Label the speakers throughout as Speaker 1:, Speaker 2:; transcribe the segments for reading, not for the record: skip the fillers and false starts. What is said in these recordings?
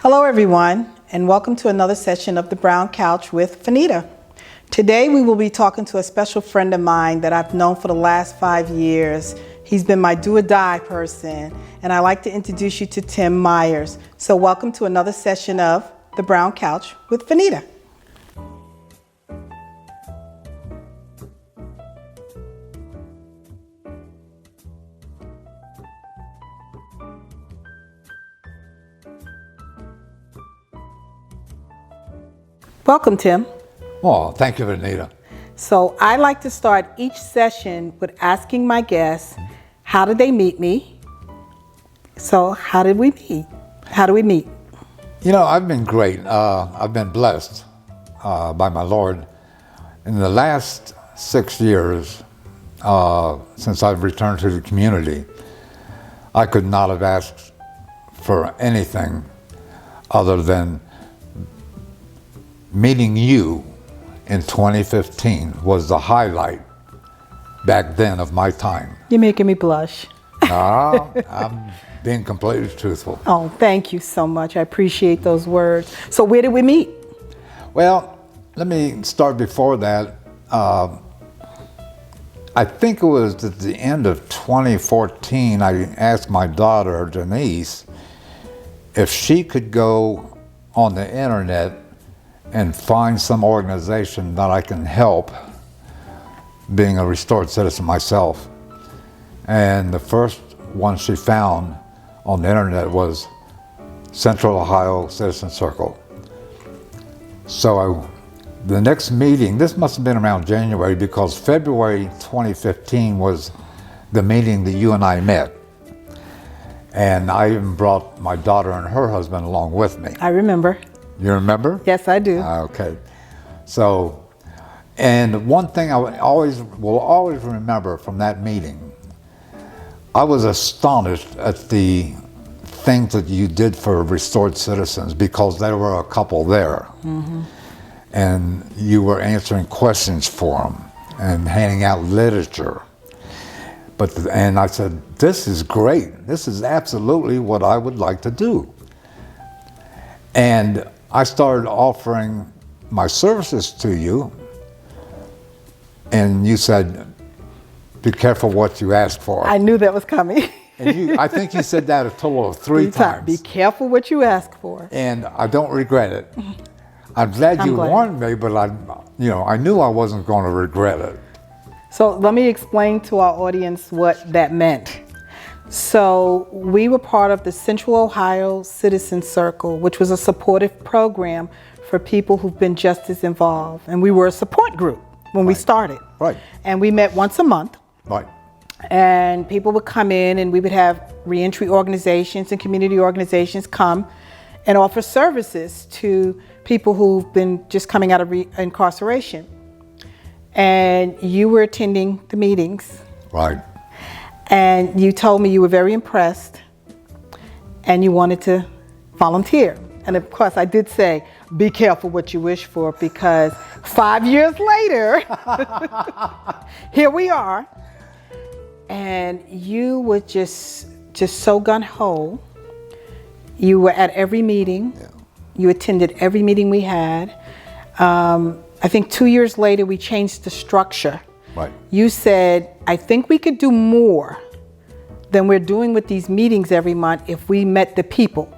Speaker 1: Hello everyone, and welcome to another session of the Brown Couch with Vanita. Today we will be talking to a special friend of mine that I've known for the last 5 years. He's been my do or die person, and I'd like to introduce you to Tim Myers. So welcome to another session of the Brown Couch with Vanita. Welcome, Tim.
Speaker 2: Oh, thank you, Vanita.
Speaker 1: So I like to start each session with asking my guests, how did they meet me? So how did we meet? How do we meet?
Speaker 2: You know, I've been great. I've been blessed by my Lord. In the last 6 years, since I've returned to the community, I could not have asked for anything other than meeting you in 2015 was the highlight back then of my time.
Speaker 1: You're making me blush.
Speaker 2: No, I'm being completely truthful.
Speaker 1: Oh, thank you so much. I appreciate those words. So where did we meet?
Speaker 2: Well, let me start before that. I think it was at the end of 2014, I asked my daughter, Denise, if she could go on the internet and find some organization that I can help, being a restored citizen myself. And the first one she found on the internet was Central Ohio Citizen Circle. So the next meeting, this must have been around January, because February 2015 was the meeting that you and I met. And I even brought my daughter and her husband along with me.
Speaker 1: I remember.
Speaker 2: You remember?
Speaker 1: Yes, I do.
Speaker 2: Okay. So, and one thing I will always remember from that meeting, I was astonished at the things that you did for restored citizens, because there were a couple there. Mm-hmm. And you were answering questions for them and handing out literature. And I said, this is great. This is absolutely what I would like to do. And I started offering my services to you, and you said, be careful what you ask for.
Speaker 1: I knew that was coming.
Speaker 2: And I think you said that a total of three times.
Speaker 1: Be careful what you ask for.
Speaker 2: And I don't regret it. I'm glad you warned me, but I knew I wasn't going to regret it.
Speaker 1: So let me explain to our audience what that meant. So we were part of the Central Ohio Citizen Circle, which was a supportive program for people who've been justice involved. And we were a support group when we started.
Speaker 2: Right.
Speaker 1: And we met once a month.
Speaker 2: Right.
Speaker 1: And people would come in, and we would have reentry organizations and community organizations come and offer services to people who've been just coming out of incarceration. And you were attending the meetings.
Speaker 2: Right.
Speaker 1: And you told me you were very impressed and you wanted to volunteer. And of course I did say, be careful what you wish for, because 5 years later, here we are. And you were just so gung-ho. You were at every meeting. Yeah. You attended every meeting we had. I think 2 years later, we changed the structure.
Speaker 2: Right.
Speaker 1: You said, I think we could do more than we're doing with these meetings every month if we met the people.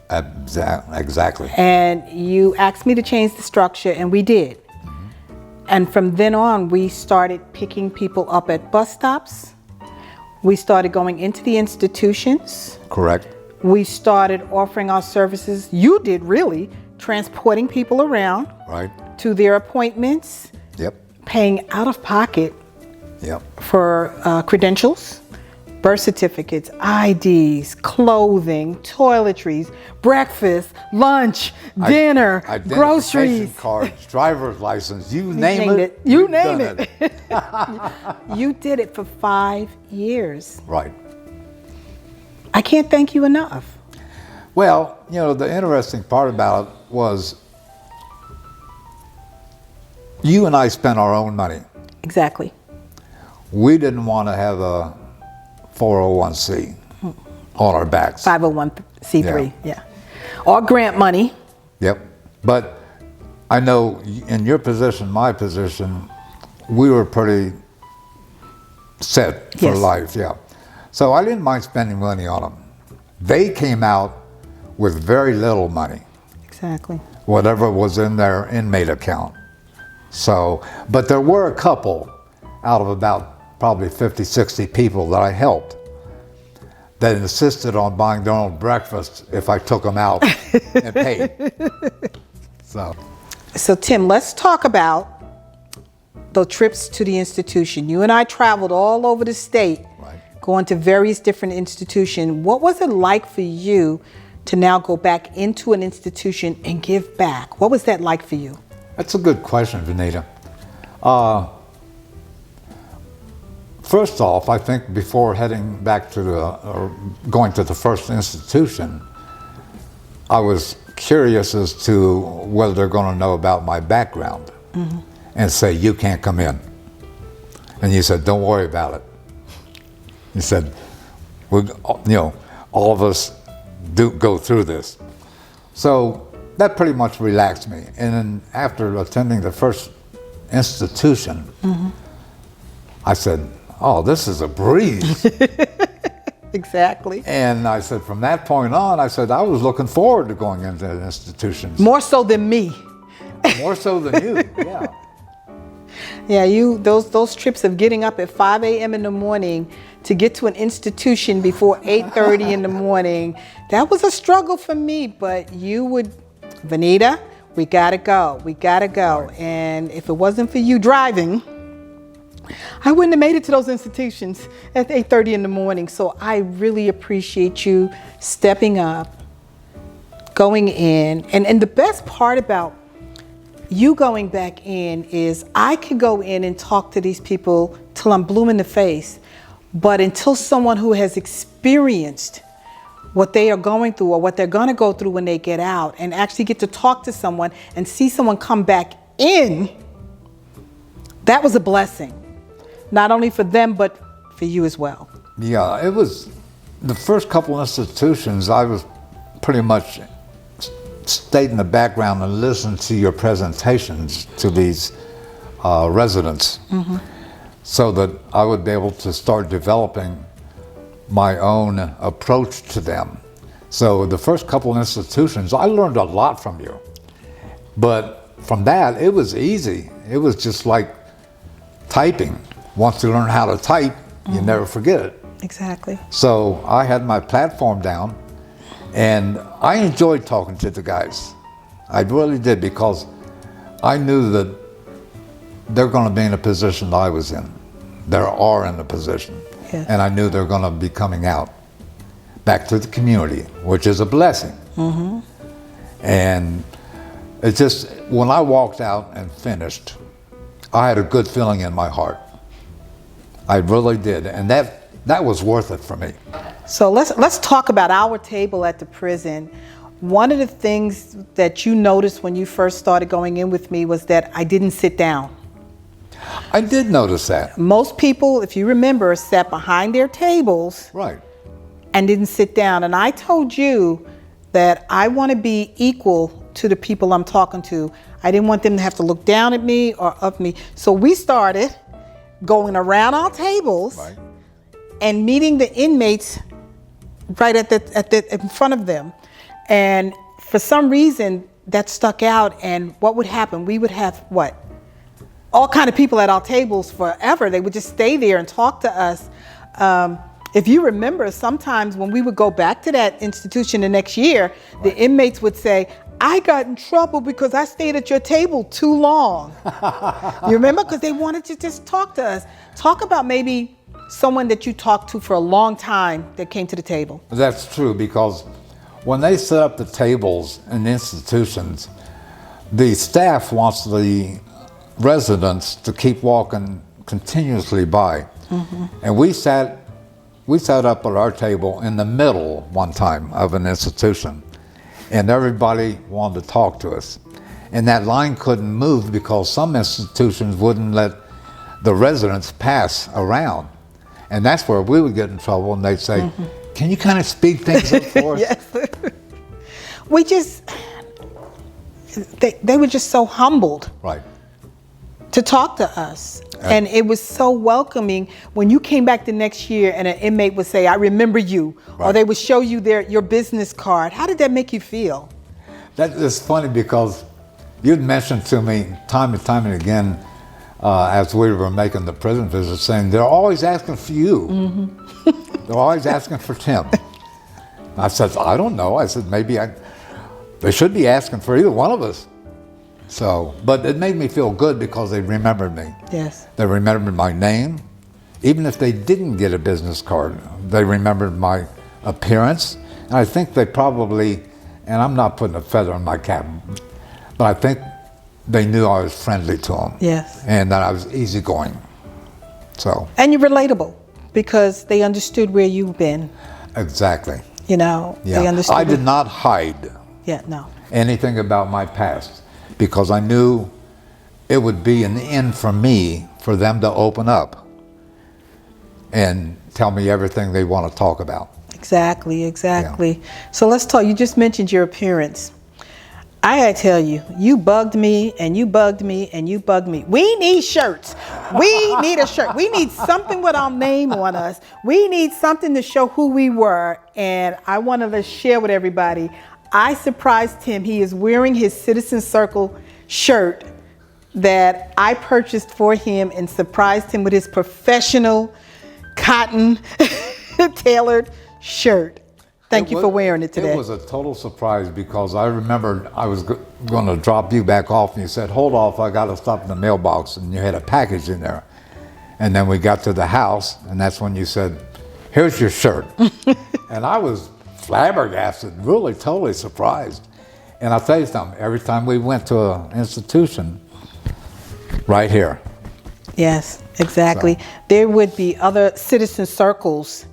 Speaker 2: Exactly.
Speaker 1: And you asked me to change the structure, and we did. Mm-hmm. And from then on, we started picking people up at bus stops. We started going into the institutions.
Speaker 2: Correct.
Speaker 1: We started offering our services. You did, really, transporting people around.
Speaker 2: Right.
Speaker 1: To their appointments.
Speaker 2: Yep.
Speaker 1: Paying out of pocket.
Speaker 2: Yep.
Speaker 1: For credentials, birth certificates, IDs, clothing, toiletries, breakfast, lunch, dinner, groceries,
Speaker 2: cards, driver's license, you name it.
Speaker 1: You name it. You did it for 5 years.
Speaker 2: Right.
Speaker 1: I can't thank you enough.
Speaker 2: Well, the interesting part about it was you and I spent our own money.
Speaker 1: Exactly.
Speaker 2: We didn't want to have a 401c on our backs.
Speaker 1: 501c3, yeah. or grant money.
Speaker 2: Yep. But I know in your position, my position, we were pretty set for
Speaker 1: Yes.
Speaker 2: life, yeah. So I didn't mind spending money on them. They came out with very little money,
Speaker 1: Exactly.
Speaker 2: whatever was in their inmate account. So, but there were a couple out of about probably 50, 60 people that I helped that insisted on buying their own breakfast if I took them out and paid.
Speaker 1: So Tim, let's talk about the trips to the institution. You and I traveled all over the state,
Speaker 2: Right.
Speaker 1: going to various different institutions. What was it like for you to now go back into an institution and give back? What was that like for you?
Speaker 2: That's a good question, Vanita. First off, I think before heading back to or going to the first institution, I was curious as to whether they're going to know about my background and say, you can't come in. And you said, don't worry about it. You said, all of us do go through this. So that pretty much relaxed me. And then after attending the first institution, I said, oh, this is a breeze.
Speaker 1: Exactly.
Speaker 2: And I said, from that point on, I said, I was looking forward to going into institutions.
Speaker 1: More so than me.
Speaker 2: More so than you, yeah.
Speaker 1: Yeah, those trips of getting up at 5 a.m. in the morning to get to an institution before 8:30 in the morning, that was a struggle for me, but you would, Vanita, we gotta go. And if it wasn't for you driving, I wouldn't have made it to those institutions at 8:30 in the morning. So I really appreciate you stepping up, going in. And the best part about you going back in is I could go in and talk to these people till I'm blue in the face. But until someone who has experienced what they are going through or what they're going to go through when they get out and actually get to talk to someone and see someone come back in, that was a blessing. Not only for them, but for you as well.
Speaker 2: Yeah, it was the first couple institutions, I was pretty much stayed in the background and listened to your presentations to these residents so that I would be able to start developing my own approach to them. So the first couple institutions, I learned a lot from you. But from that, it was easy. It was just like typing. Once you learn how to type, you never forget it.
Speaker 1: Exactly.
Speaker 2: So I had my platform down, and I enjoyed talking to the guys. I really did, because I knew that they're going to be in a position that I was in. They are in a position.
Speaker 1: Yes.
Speaker 2: And I knew they're going to be coming out back to the community, which is a blessing. And it just, when I walked out and finished, I had a good feeling in my heart. I really did, and that was worth it for me.
Speaker 1: So let's talk about our table at the prison. One of the things that you noticed when you first started going in with me was that I didn't sit down.
Speaker 2: I did notice that.
Speaker 1: Most people, if you remember, sat behind their tables
Speaker 2: Right.
Speaker 1: and didn't sit down. And I told you that I want to be equal to the people I'm talking to. I didn't want them to have to look down at me or up me. So we started going around our tables
Speaker 2: Right.
Speaker 1: and meeting the inmates right in front of them. And for some reason that stuck out. And what would happen? We would have all kind of people at our tables forever. They would just stay there and talk to us. If you remember, sometimes when we would go back to that institution the next year, the inmates would say, I got in trouble because I stayed at your table too long. You remember? Because they wanted to just talk to us. Talk about maybe someone that you talked to for a long time that came to the table.
Speaker 2: That's true, because when they set up the tables in institutions, the staff wants the residents to keep walking continuously by. And we sat up at our table in the middle one time of an institution, and everybody wanted to talk to us. And that line couldn't move because some institutions wouldn't let the residents pass around. And that's where we would get in trouble, and they'd say, can you kind of speed things up for us?
Speaker 1: Yes. we just, they were just so humbled
Speaker 2: Right.
Speaker 1: to talk to us. And it was so welcoming when you came back the next year and an inmate would say, I remember you, or
Speaker 2: Right.
Speaker 1: they would show you your business card. How did that make you feel?
Speaker 2: That is funny because you'd mentioned to me time and time and again as we were making the prison visits, saying they're always asking for you. They're always asking for Tim. I said, I don't know. I said, they should be asking for either one of us. So, but it made me feel good because they remembered me.
Speaker 1: Yes.
Speaker 2: They remembered my name. Even if they didn't get a business card, they remembered my appearance. And I think they probably, and I'm not putting a feather in my cap, but I think they knew I was friendly to them.
Speaker 1: Yes.
Speaker 2: And that I was easygoing. So.
Speaker 1: And you're relatable because they understood where you've been.
Speaker 2: Exactly.
Speaker 1: You know,
Speaker 2: Yeah.
Speaker 1: they understood.
Speaker 2: I did not hide
Speaker 1: Yeah, no.
Speaker 2: anything about my past because I knew it would be an end for me for them to open up and tell me everything they want to talk about.
Speaker 1: Exactly, exactly. So let's talk. You just mentioned your appearance. I gotta tell you, you bugged me and you bugged me and you bugged me. We need shirts. We need a shirt. We need something with our name on us. We need something to show who we were. And I wanted to share with everybody. I surprised him. He is wearing his Citizen Circle shirt that I purchased for him and surprised him with his professional cotton tailored shirt. Thank you for wearing it today.
Speaker 2: It was a total surprise because I remembered I was going to drop you back off and you said, hold off, I got to stop in the mailbox, and you had a package in there. And then we got to the house and that's when you said, here's your shirt. And I was flabbergasted, really totally surprised. And I'll tell you something, every time we went to an institution, right here.
Speaker 1: Yes, exactly.
Speaker 2: So.
Speaker 1: There would be other citizen circles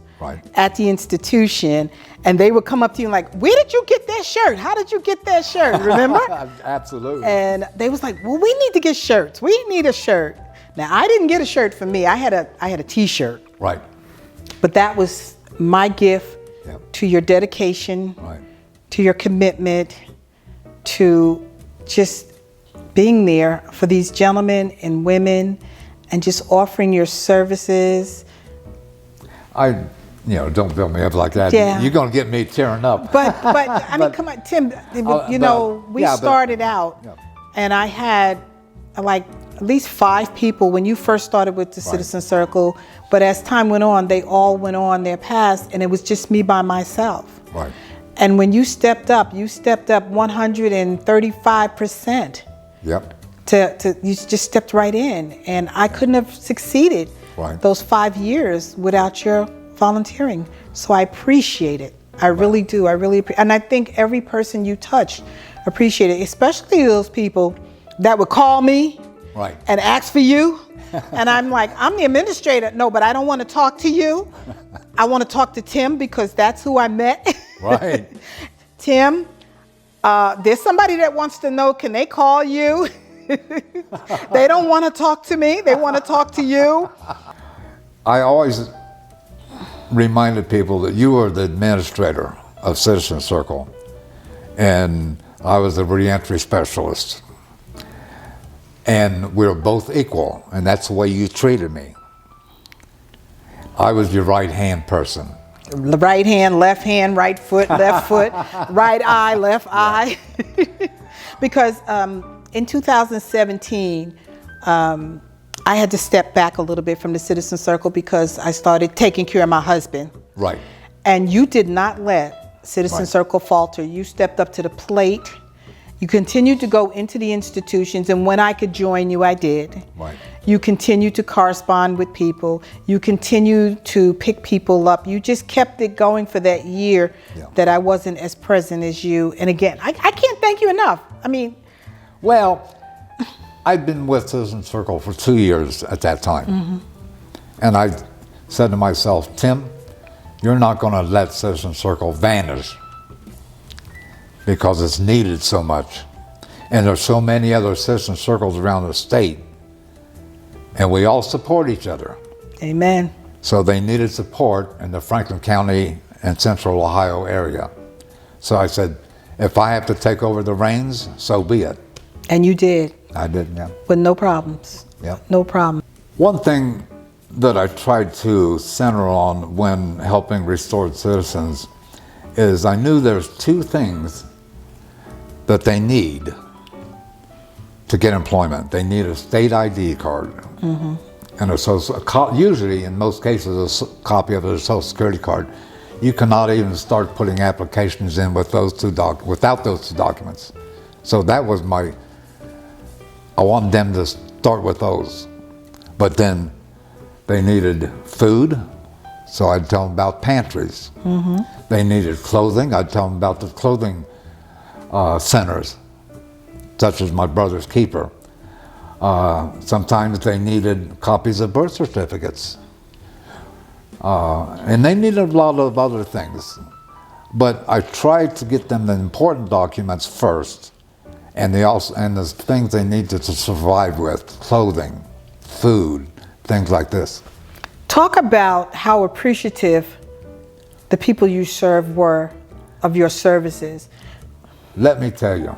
Speaker 1: at the institution, and they would come up to you like, where did you get that shirt? How did you get that shirt? Remember?
Speaker 2: Absolutely.
Speaker 1: And they was like, well, we need to get shirts. We need a shirt. Now, I didn't get a shirt for me. I had a t-shirt.
Speaker 2: Right.
Speaker 1: But that was my gift to your dedication, to your commitment, to just being there for these gentlemen and women and just offering your services.
Speaker 2: Don't build me up like that.
Speaker 1: Yeah.
Speaker 2: You're going to get me tearing up.
Speaker 1: But I mean, come on, Tim, we started out and I had like at least 5 people when you first started with the Citizen Circle, but as time went on, they all went on their paths and it was just me by myself.
Speaker 2: Right.
Speaker 1: And when you stepped up 135%.
Speaker 2: Yep.
Speaker 1: You just stepped right in, and I couldn't have succeeded those 5 years without your volunteering. So I appreciate it. I really do. I really appreciate, and I think every person you touch appreciate it, especially those people that would call me and ask for you. And I'm like, I'm the administrator. No, but I don't want to talk to you. I want to talk to Tim because that's who I met.
Speaker 2: Right.
Speaker 1: Tim, there's somebody that wants to know, can they call you? They don't want to talk to me. They want to talk to you.
Speaker 2: I always reminded people that you were the administrator of Citizen Circle and I was the reentry specialist. And we were both equal, and that's the way you treated me. I was your right-hand person.
Speaker 1: Right hand, right foot, left foot, right eye, left eye. Because in 2017, I had to step back a little bit from the Citizen Circle because I started taking care of my husband.
Speaker 2: Right.
Speaker 1: And you did not let Citizen Circle falter. You stepped up to the plate. You continued to go into the institutions, and when I could join you, I did.
Speaker 2: Right.
Speaker 1: You continued to correspond with people. You continued to pick people up. You just kept it going for that year that I wasn't as present as you. And again, I can't thank you enough. I mean,
Speaker 2: well, I'd been with Citizen Circle for 2 years at that time. And I said to myself, Tim, you're not going to let Citizen Circle vanish because it's needed so much. And there's so many other Citizen Circles around the state. And we all support each other.
Speaker 1: Amen.
Speaker 2: So they needed support in the Franklin County and Central Ohio area. So I said, If I have to take over the reins, so be it.
Speaker 1: And you did,
Speaker 2: I did, yeah.
Speaker 1: with no problems.
Speaker 2: Yeah.
Speaker 1: No problem.
Speaker 2: One thing that I tried to center on when helping restored citizens is I knew there's two things that they need to get employment. They need a state ID card, and usually, in most cases, a copy of their Social Security card. You cannot even start putting applications in with without those two documents. So that was I wanted them to start with those. But then they needed food, so I'd tell them about pantries. They needed clothing, I'd tell them about the clothing centers, such as my brother's keeper. Sometimes they needed copies of birth certificates. And they needed a lot of other things. But I tried to get them the important documents first, and the things they needed to survive with, clothing, food, things like this.
Speaker 1: Talk about how appreciative the people you serve were of your services.
Speaker 2: Let me tell you,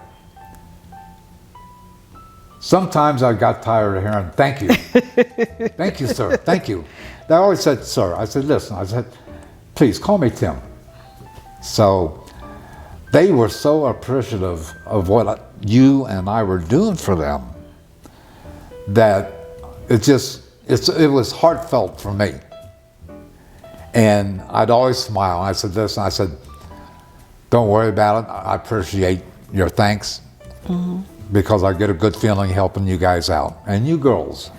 Speaker 2: sometimes I got tired of hearing, thank you. Thank you, sir, thank you. They always said, sir. I said, listen, I said, please call me Tim. So they were so appreciative of what you and I were doing for them that it was heartfelt for me. And I'd always smile. I said, listen, I said, don't worry about it. I appreciate your thanks because I get a good feeling helping you guys out and you girls.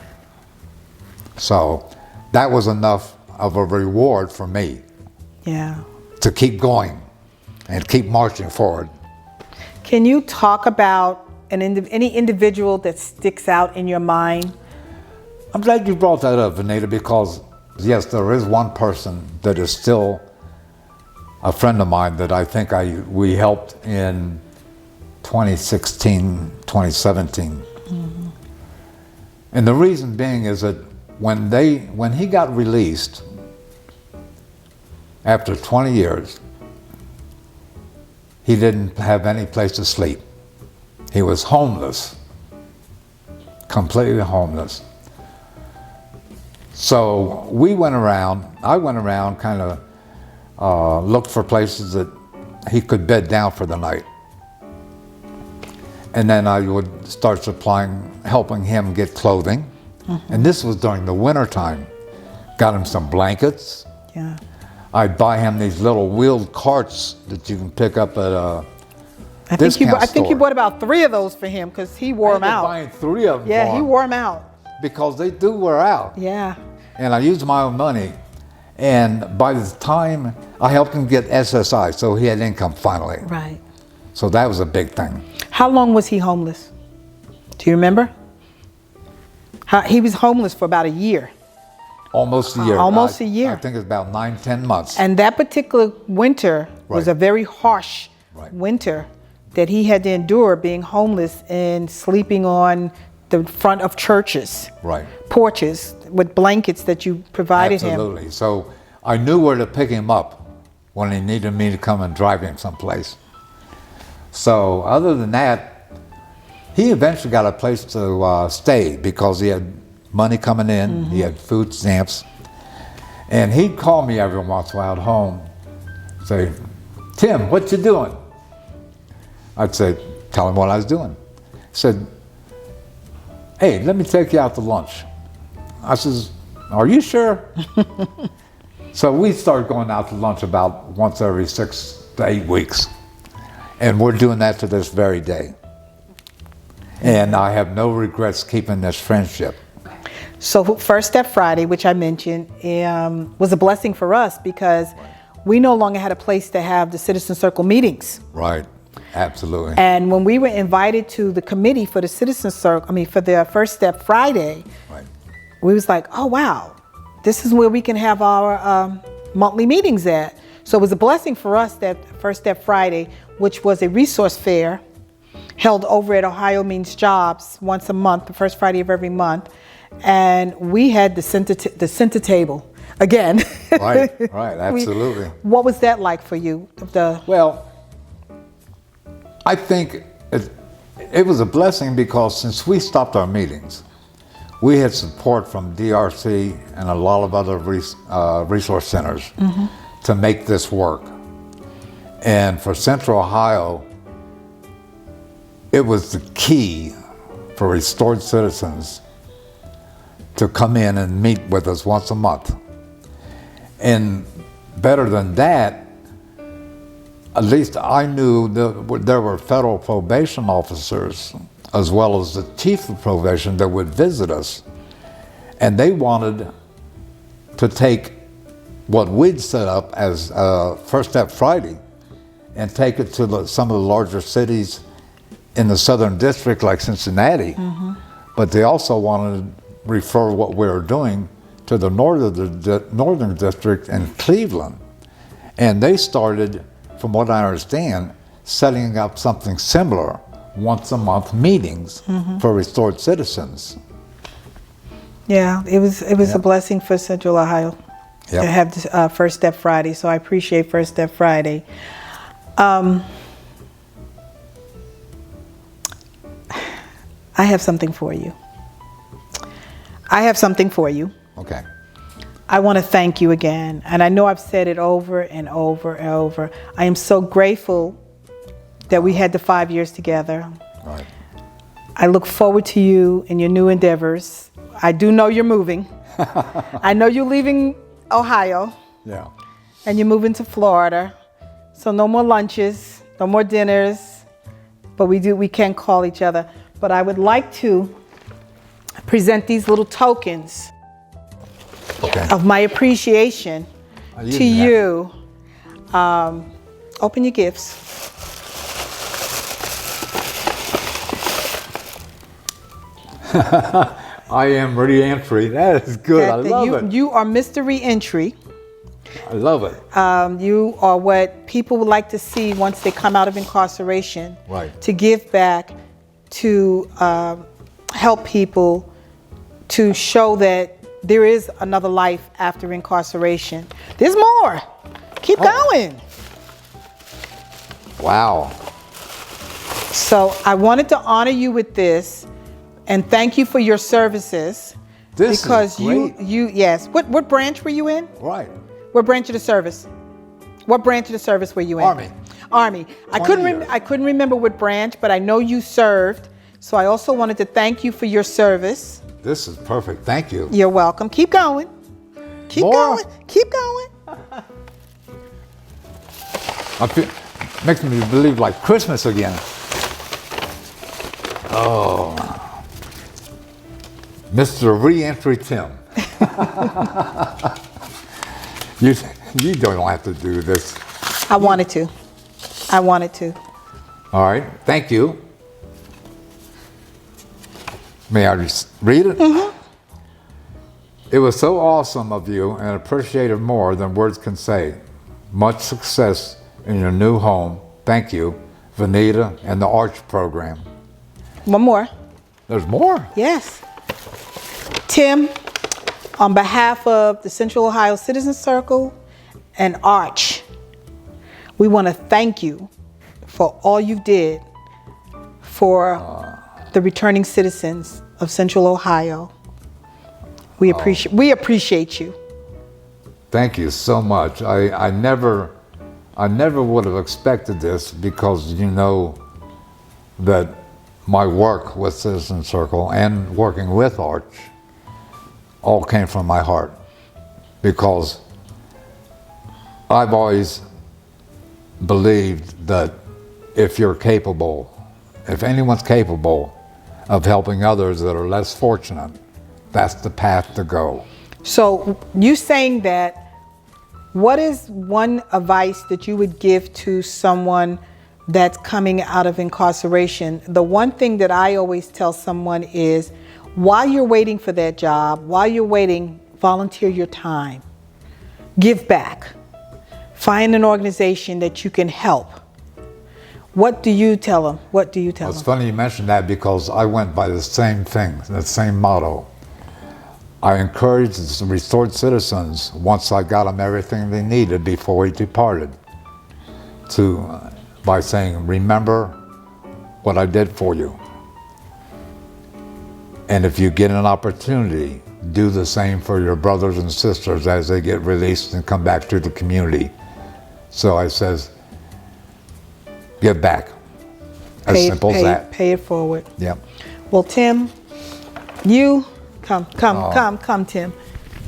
Speaker 2: So that was enough of a reward for me.
Speaker 1: Yeah.
Speaker 2: To keep going and keep marching forward.
Speaker 1: Can you talk about any individual that sticks out in your mind?
Speaker 2: I'm glad you brought that up, Vanita, because yes, there is one person that is still a friend of mine that I think we helped in 2016, 2017. And the reason being is that when he got released after 20 years, he didn't have any place to sleep. He was homeless, completely homeless. So I went around kind of looked for places that he could bed down for the night. And then I would start helping him get clothing. And this was during the winter time. Got him some blankets.
Speaker 1: Yeah.
Speaker 2: I'd buy him these little wheeled carts that you can pick up at a
Speaker 1: I think you bought about 3 of those for him because he wore them out.
Speaker 2: Buying 3 of them.
Speaker 1: Yeah, he wore them out.
Speaker 2: Because they do wear out.
Speaker 1: Yeah.
Speaker 2: And I used my own money. And by the time I helped him get SSI, so he had income finally.
Speaker 1: Right.
Speaker 2: So that was a big thing.
Speaker 1: How long was he homeless? Do you remember? He was homeless for about a year.
Speaker 2: Almost a year.
Speaker 1: Almost a year.
Speaker 2: I think it's about 9-10 months.
Speaker 1: And that particular winter was a very harsh winter that he had to endure, being homeless and sleeping on the front of churches, porches with blankets that you provided him.
Speaker 2: Absolutely. So I knew where to pick him up when he needed me to come and drive him someplace. So other than that, he eventually got a place to stay because he had money coming in, he had food stamps, and he'd call me every once in a while at home, say, Tim, what you doing? I'd say, tell him what I was doing. He said, hey, let me take you out to lunch. I says, are you sure? So we started going out to lunch about once every 6 to 8 weeks. And we're doing that to this very day. And I have no regrets keeping this friendship.
Speaker 1: So First Step Friday, which I mentioned, was a blessing for us because we no longer had a place to have the Citizen Circle meetings.
Speaker 2: Right, absolutely.
Speaker 1: And when we were invited to the committee for the Citizen Circle, for the First Step Friday, we was like, oh wow, this is where we can have our monthly meetings at. So it was a blessing for us that First Step Friday, which was a resource fair, held over at Ohio Means Jobs once a month, the first Friday of every month. And we had the center table again.
Speaker 2: Right, absolutely.
Speaker 1: What was that like for you?
Speaker 2: Well, I think it was a blessing because since we stopped our meetings, we had support from DRC and a lot of other resource centers to make this work. And for Central Ohio, it was the key for restored citizens to come in and meet with us once a month. And better than that, at least I knew that there were federal probation officers as well as the chief of probation that would visit us. And they wanted to take what we'd set up as First Step Friday and take it to some of the larger cities in the Southern District like Cincinnati. But they also wanted to refer what we were doing to the Northern District and Cleveland. And they started, from what I understand, setting up something similar, once a month meetings for restored citizens.
Speaker 1: Yeah, it was a blessing for Central Ohio to have this First Step Friday. So I appreciate First Step Friday. I have something for you.
Speaker 2: Okay.
Speaker 1: I want to thank you again. And I know I've said it over and over and over. I am so grateful that we had the 5 years together.
Speaker 2: Right.
Speaker 1: I look forward to you and your new endeavors. I do know you're moving. I know you're leaving Ohio.
Speaker 2: Yeah.
Speaker 1: And you're moving to Florida. So no more lunches, no more dinners. But we can call each other. But I would like to present these little tokens of my appreciation to you. Open your gifts.
Speaker 2: I am Reentry. That is good. I love it.
Speaker 1: You are Mr. Reentry.
Speaker 2: I love it.
Speaker 1: You are what people would like to see once they come out of incarceration.
Speaker 2: Right.
Speaker 1: To give back, to help people, to show that there is another life after incarceration. There's more. Keep going.
Speaker 2: Wow.
Speaker 1: So I wanted to honor you with this and thank you for your services.
Speaker 2: This
Speaker 1: because
Speaker 2: is great.
Speaker 1: Yes. What branch were you in?
Speaker 2: Right.
Speaker 1: What branch of the service? What branch of the service were you in? Army. I couldn't remember what branch, but I know you served. So I also wanted to thank you for your service.
Speaker 2: This is perfect. Thank you.
Speaker 1: You're welcome. Keep going. Keep going. Keep going.
Speaker 2: Makes me believe like Christmas again. Oh. Mr. Reentry Tim. You don't have to do this.
Speaker 1: I wanted to.
Speaker 2: All right. Thank you. May I just read it? It was so awesome of you and appreciated more than words can say. Much success in your new home. Thank you, Vanita and the Arch program.
Speaker 1: One more.
Speaker 2: There's more?
Speaker 1: Yes. Tim, on behalf of the Central Ohio Citizen Circle and Arch, we want to thank you for all you did for the returning citizens of Central Ohio. We appreciate you.
Speaker 2: Thank you so much. I never would have expected this because you know that my work with Citizen Circle and working with Arch all came from my heart, because I've always believed that if you're capable, if anyone's capable of helping others that are less fortunate, that's the path to go.
Speaker 1: So you saying that, what is one advice that you would give to someone that's coming out of incarceration? The one thing that I always tell someone is, while you're waiting for that job, while you're waiting, volunteer your time. Give back. Find an organization that you can help. What do you tell them?
Speaker 2: It's funny you mentioned that, because I went by the same thing, the same motto. I encouraged the restored citizens, once I got them everything they needed before we departed, by saying, remember, what I did for you. And if you get an opportunity, do the same for your brothers and sisters as they get released and come back to the community. So I says, give back. As simple as that.
Speaker 1: Pay it forward.
Speaker 2: Yep.
Speaker 1: Well, Tim, you come, Tim.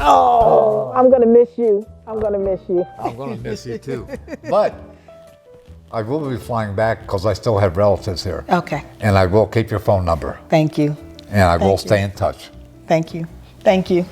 Speaker 1: Oh, I'm gonna miss you. I'm gonna miss you.
Speaker 2: I'm going to miss you too. But I will be flying back because I still have relatives here.
Speaker 1: Okay.
Speaker 2: And I will keep your phone number.
Speaker 1: Thank you.
Speaker 2: And I will
Speaker 1: Thank you.
Speaker 2: stay in touch.
Speaker 1: Thank you. Thank you.